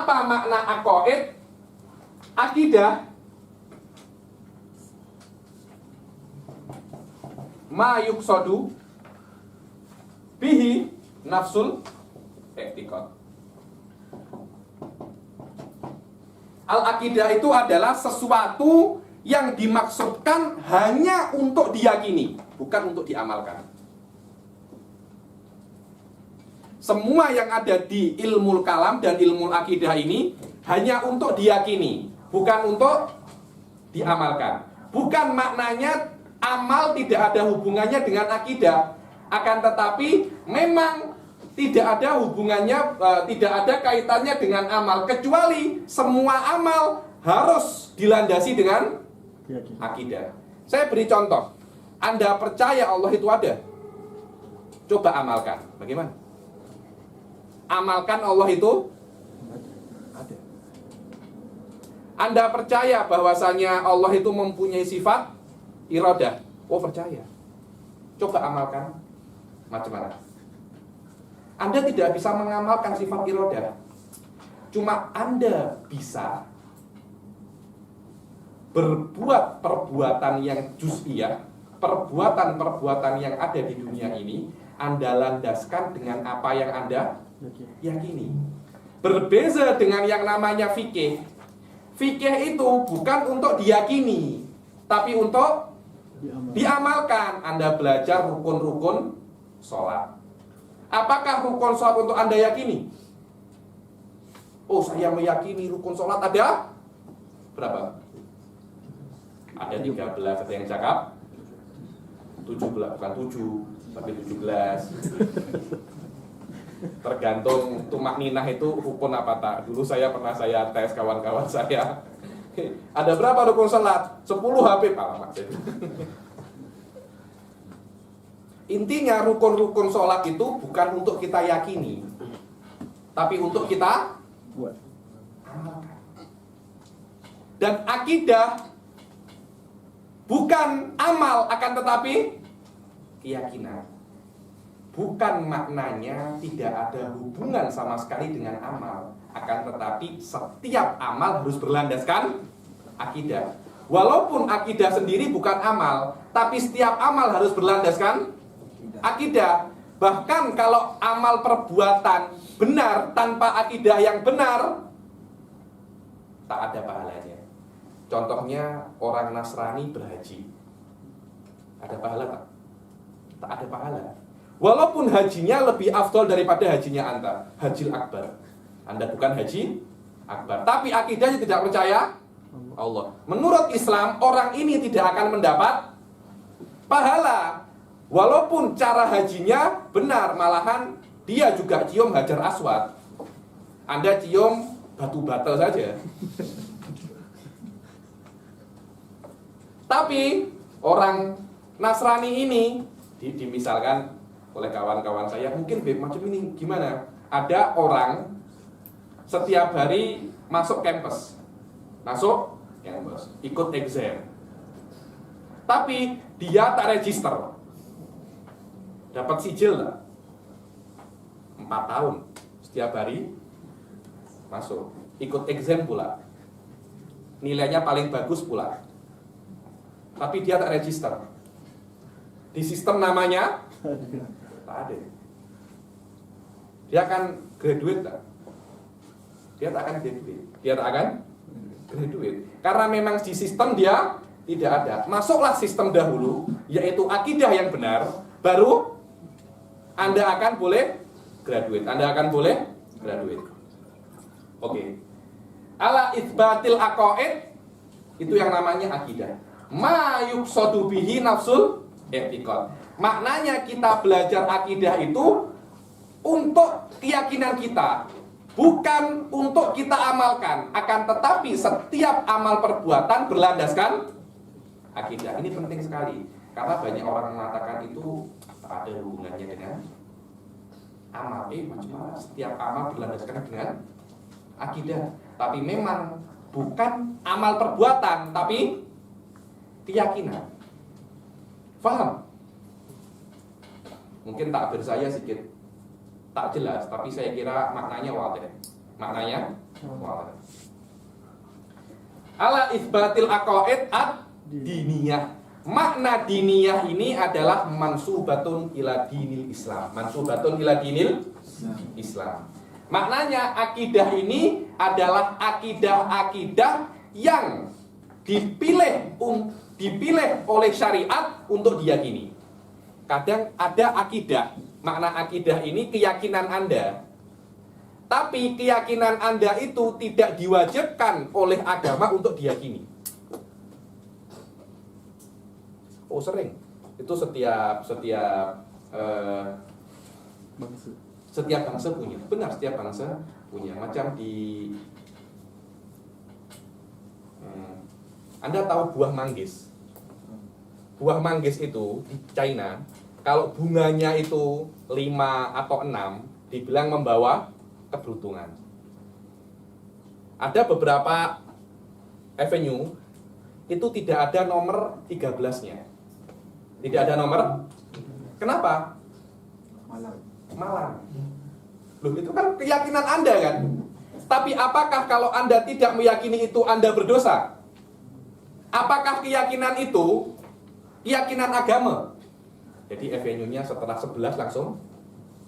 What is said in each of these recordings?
Apa makna aqaid? Akidah ma yuqsadu bihi nafsul i'tiqad. Al-aqidah itu adalah sesuatu yang dimaksudkan hanya untuk diyakini, bukan untuk diamalkan. Semua yang ada di ilmu kalam dan ilmu akidah ini hanya untuk diyakini, bukan untuk diamalkan. Bukan maknanya amal tidak ada hubungannya dengan akidah, akan tetapi memang tidak ada hubungannya, tidak ada kaitannya dengan amal, kecuali semua amal harus dilandasi dengan akidah. Saya beri contoh. Anda percaya Allah itu ada? Coba amalkan. Bagaimana? Amalkan Allah itu ada. Anda percaya bahwasanya Allah itu mempunyai sifat iradah? Oh, percaya. Coba amalkan. Macam mana? Anda tidak bisa mengamalkan sifat iradah. Cuma Anda bisa berbuat perbuatan yang juz'iyah, perbuatan-perbuatan yang ada di dunia ini Anda landaskan dengan apa yang Anda yakini. Berbeza dengan yang namanya fikih. Fikih itu bukan untuk diyakini, tapi untuk diamalkan. Anda belajar rukun-rukun sholat. Apakah rukun sholat untuk Anda yakini? Oh, saya meyakini rukun sholat ada berapa? Ada 13, ada yang cakap 17, bukan 7, tapi 17. Tergantung tumak ninah itu rukun apa tak. Dulu pernah saya tes kawan-kawan saya. Ada berapa rukun sholat? 10 HP. Alamak saya. Intinya rukun-rukun sholat itu bukan untuk kita yakini, tapi untuk kita buat. Dan akidah bukan amal, akan tetapi keyakinan. Bukan maknanya tidak ada hubungan sama sekali dengan amal, akan tetapi setiap amal harus berlandaskan akidah. Walaupun akidah sendiri bukan amal, tapi setiap amal harus berlandaskan akidah. Bahkan kalau amal perbuatan benar tanpa akidah yang benar, tak ada pahalanya. Contohnya orang Nasrani berhaji, ada pahala tak? Tak ada pahala. Walaupun hajinya lebih afdol daripada hajinya Anda, Hajil Akbar. Anda bukan haji akbar, tapi akidahnya tidak percaya Allah. Menurut Islam, orang ini tidak akan mendapat pahala. Walaupun cara hajinya benar, malahan dia juga cium Hajar Aswad. Anda cium batu bata saja. Tapi orang Nasrani ini dimisalkan oleh kawan-kawan saya, mungkin macam ini gimana? Ada orang setiap hari masuk kampus, ikut exam, tapi dia tak register, dapat sijil lah, 4 tahun setiap hari masuk, ikut exam pula, nilainya paling bagus pula, tapi dia tak register. Di sistem namanya tak ada. Dia akan graduate tak? Dia tak akan graduate. Dia tak akan graduate. Karena memang di sistem dia tidak ada. Masuklah sistem dahulu, yaitu akidah yang benar, baru Anda akan boleh graduate. Anda akan boleh graduate. Oke. Ala itsbatil aqaid, itu yang namanya akidah. Ma yuqsadu bihi nafsul i'tiqad. Maknanya kita belajar akidah itu untuk keyakinan kita, bukan untuk kita amalkan. Akan tetapi setiap amal perbuatan berlandaskan akidah. Ini penting sekali, karena banyak orang mengatakan itu tak ada hubungannya dengan amal. Macam setiap amal berlandaskan dengan akidah. Tapi memang bukan amal perbuatan, tapi keyakinan. Faham? Mungkin takbir saya sedikit tak jelas, tapi saya kira maknanya wadah. Maknanya muamalah. Ala isbatil aqaid ad-diniyah. Makna diniyah ini adalah mansubatun ila dinil Islam. Mansubatun ila dinil Islam. Maknanya akidah ini adalah akidah-akidah yang dipilih oleh syariat untuk diyakini. Kadang ada akidah, makna akidah ini keyakinan Anda. Tapi keyakinan Anda itu tidak diwajibkan oleh agama untuk diyakini. Oh sering. Itu setiap bangsa punya. Benar, setiap bangsa punya. Macam di Anda tahu buah manggis. Buah manggis itu di China, kalau bunganya itu 5 atau 6, dibilang membawa keberuntungan. Ada beberapa avenue itu tidak ada nomor 13-nya. Tidak ada nomor. Kenapa? Malang. Loh, itu kan keyakinan Anda kan? Tapi apakah kalau Anda tidak meyakini itu Anda berdosa? Apakah keyakinan itu keyakinan agama? Jadi avenue-nya setelah 11 langsung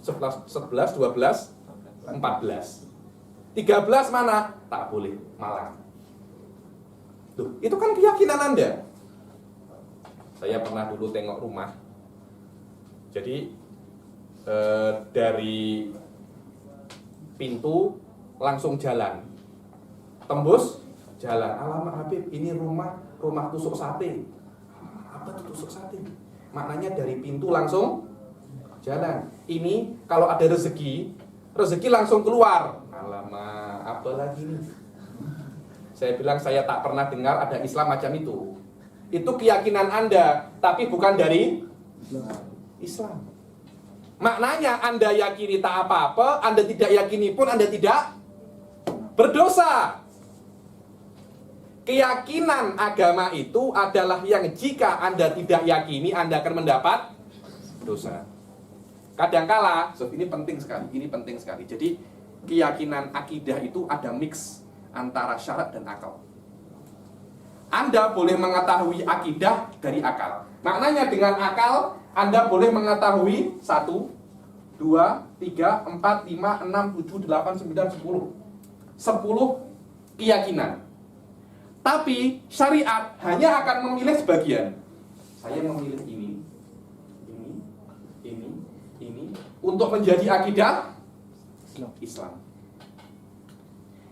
11, 12, 14. 13 mana? Tak boleh, Malang. Tuh, itu kan keyakinan Anda. Saya pernah dulu tengok rumah. Jadi dari pintu langsung jalan. Tembus jalan. Alamak Habib, ini rumah tusuk sate. Apa itu tusuk sate? Maknanya dari pintu langsung jalan. Ini kalau ada rezeki langsung keluar. Alamak, apa lagi nih? Saya bilang saya tak pernah dengar ada Islam macam itu. Itu keyakinan Anda, tapi bukan dari Islam. Maknanya Anda yakini tak apa-apa, Anda tidak yakini pun Anda tidak berdosa. Keyakinan agama itu adalah yang jika Anda tidak yakini, Anda akan mendapat dosa. Kadangkala, ini penting sekali. Jadi keyakinan akidah itu ada mix antara syarat dan akal. Anda boleh mengetahui akidah dari akal. Maknanya dengan akal Anda boleh mengetahui 1, 2, 3, 4, 5, 6, 7, 8, 9, 10 keyakinan. Tapi syariat hanya akan memilih sebagian. Saya memilih ini untuk menjadi akidah Islam.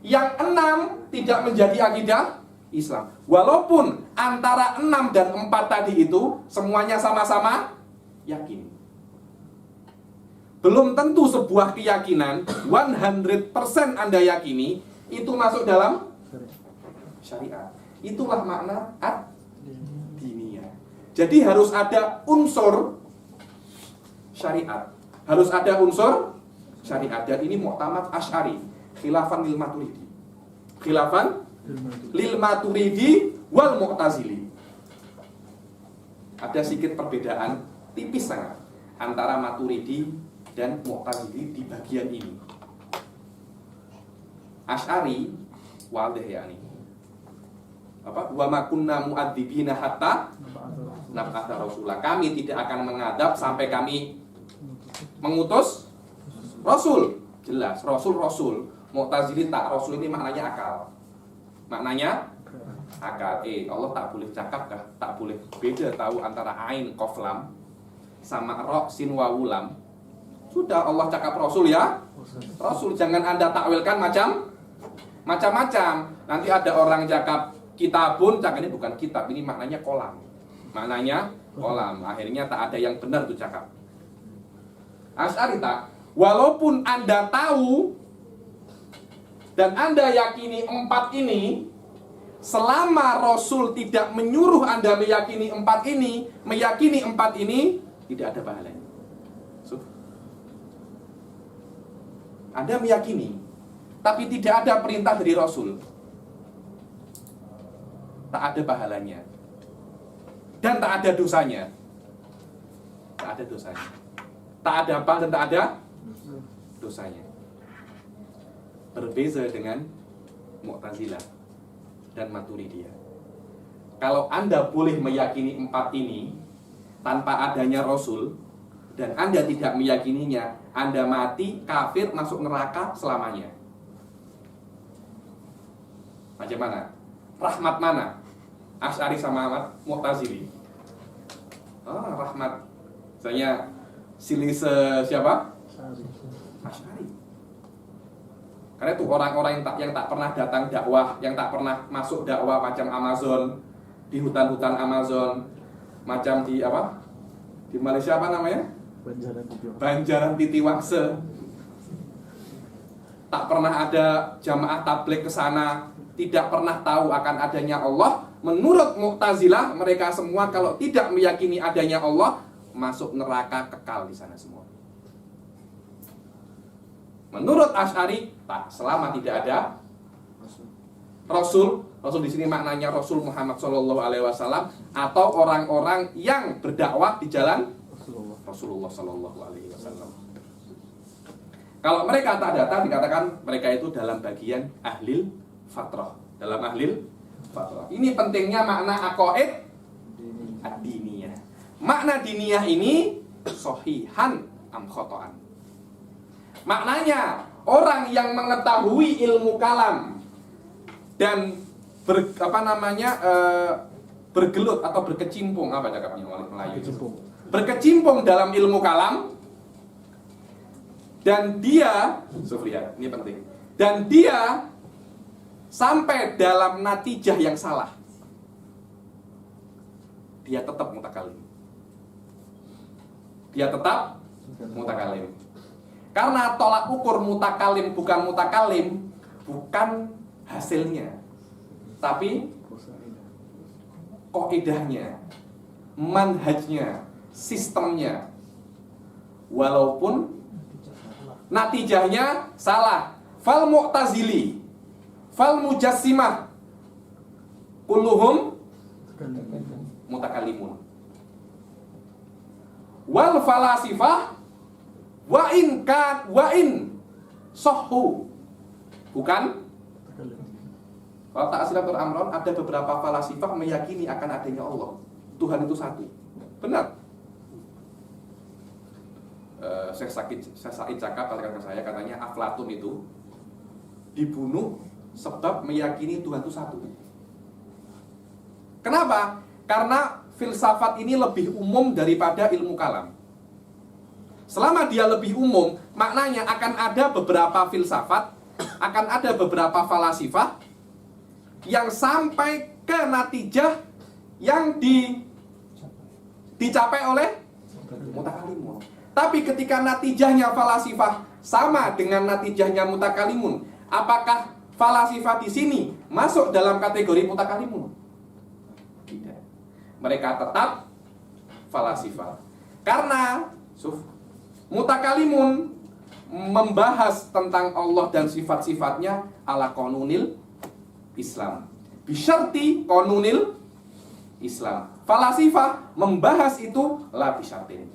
Yang 6 tidak menjadi akidah Islam. Walaupun antara 6 dan 4 tadi itu semuanya sama-sama yakin. Belum tentu sebuah keyakinan 100% Anda yakini itu masuk dalam syariat. Itulah makna ad-diniyah. Jadi harus ada unsur syariat. Harus ada unsur syariat. Dan ini Mu'tamad Asy'ari, khilafan lil Maturidi. Khilafan lil Maturidi wal Mu'tazili. Ada sedikit perbedaan tipis sangat antara Maturidi dan Mu'tazili di bagian ini. Asy'ari wadih yakni wa ma kunna mu'adzibina hatta nab'atsa rasulah. Kami tidak akan mengadab sampai kami mengutus rasul. Jelas, rasul. Mu'tazili tak, rasul ini maknanya akal. Maknanya akal. Allah tak boleh cakap kah? Tak boleh beda tahu antara ain qaf lam sama ra sin wawu lam. Sudah Allah cakap rasul ya. Rasul, jangan Anda takwilkan macam-macam. Nanti ada orang cakap kitabun, cakap ini bukan kitab, ini maknanya kolam. Maknanya kolam. Akhirnya tak ada yang benar tuh cakap. Asy'ari tak, walaupun Anda tahu dan Anda yakini 4 ini, selama Rasul tidak menyuruh Anda meyakini 4 ini, tidak ada pahalanya. Anda meyakini, tapi tidak ada perintah dari Rasul, tak ada pahalanya. Dan tak ada dosanya. Tak ada dosanya. Tak ada apa dan tak ada dosanya. Berbeza dengan Mu'tazilah dan Maturidiyah. Kalau Anda boleh meyakini empat ini tanpa adanya Rasul, dan Anda tidak meyakininya, Anda mati, kafir, masuk neraka selamanya. Macam mana? Rahmat mana? Asy'ari sama Mu'tazili. Rahmat. Misalnya Silise siapa? Asy'ari. Karena itu orang-orang yang tak pernah datang dakwah, yang tak pernah masuk dakwah, macam Amazon, di hutan-hutan Amazon, macam di apa? Di Malaysia apa namanya? Banjaran Titiwangsa. Tak pernah ada jamaah tabligh ke sana, tidak pernah tahu akan adanya Allah. Menurut Mu'tazilah, mereka semua kalau tidak meyakini adanya Allah, masuk neraka kekal di sana semua. Menurut Asy'ari, tak, selama tidak ada Rasul di sini maknanya Rasul Muhammad SAW atau orang-orang yang berdakwah di jalan Rasulullah SAW. Kalau mereka tak datang, dikatakan mereka itu dalam bagian ahlil fatrah. Dalam ahlil fatrah. Ini pentingnya makna aqaid ad-diniyah. Makna diniyah ini sohihan am khotoan. Maknanya orang yang mengetahui ilmu kalam dan bergelut atau berkecimpung, apa cakapnya Melayu? Berkecimpung dalam ilmu kalam, dan dia, Sufriya, ini penting, dan dia sampai dalam natijah yang salah, dia tetap mutakalim. Dia tetap mutakalim. Karena tolak ukur mutakalim bukan mutakalim bukan hasilnya, tapi kaidahnya, manhajnya, sistemnya. Walaupun natijahnya salah. Fal Mu'tazili, fal Mujassimah, kulluhum mutakalimun. Wal falasifah wa in sahhu, bukan. Kalau Ta'silatul Amron, ada beberapa falasifah meyakini akan adanya Allah, Tuhan itu satu. Benar. Syekh Said Cakap katakan ke saya, katanya Aflatun itu dibunuh sebab meyakini Tuhan itu satu. Kenapa? Karena filsafat ini lebih umum daripada ilmu kalam. Selama dia lebih umum, maknanya akan ada beberapa filsafat, akan ada beberapa falasifah yang sampai ke natijah yang dicapai oleh mutakalimun. Tapi ketika natijahnya falasifah sama dengan natijahnya mutakalimun, apakah falasifah di sini masuk dalam kategori mutakalimun? Tidak. Mereka tetap falasifah. Karena mutakalimun membahas tentang Allah dan sifat-sifatnya ala qanunil Islam, bisyarti qanunil Islam. Falasifah membahas itu la bisyartin,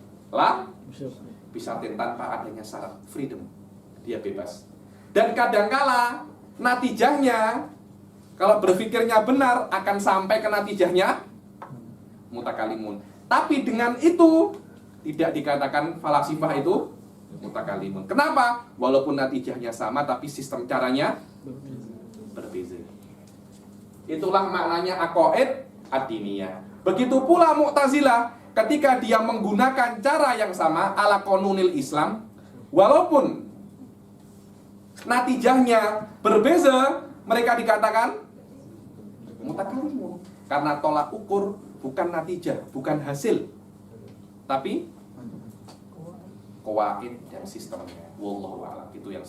tanpa adanya syarat, freedom, dia bebas. Dan kadangkala natijahnya, kalau berpikirnya benar, akan sampai ke natijahnya mutakalimun. Tapi dengan itu tidak dikatakan falasifah itu mutakalimun. Kenapa? Walaupun natijahnya sama, tapi sistem caranya berbeza. Itulah maknanya aqaid ad-diniyah. Begitu pula Mu'tazilah, ketika dia menggunakan cara yang sama ala qanunil Islam, walaupun natijahnya berbeza, mereka dikatakan mutakalimun. Karena tolak ukur bukan natijah, bukan hasil, tapi qawaid dan sistemnya. Wallahu a'lam. Itu yang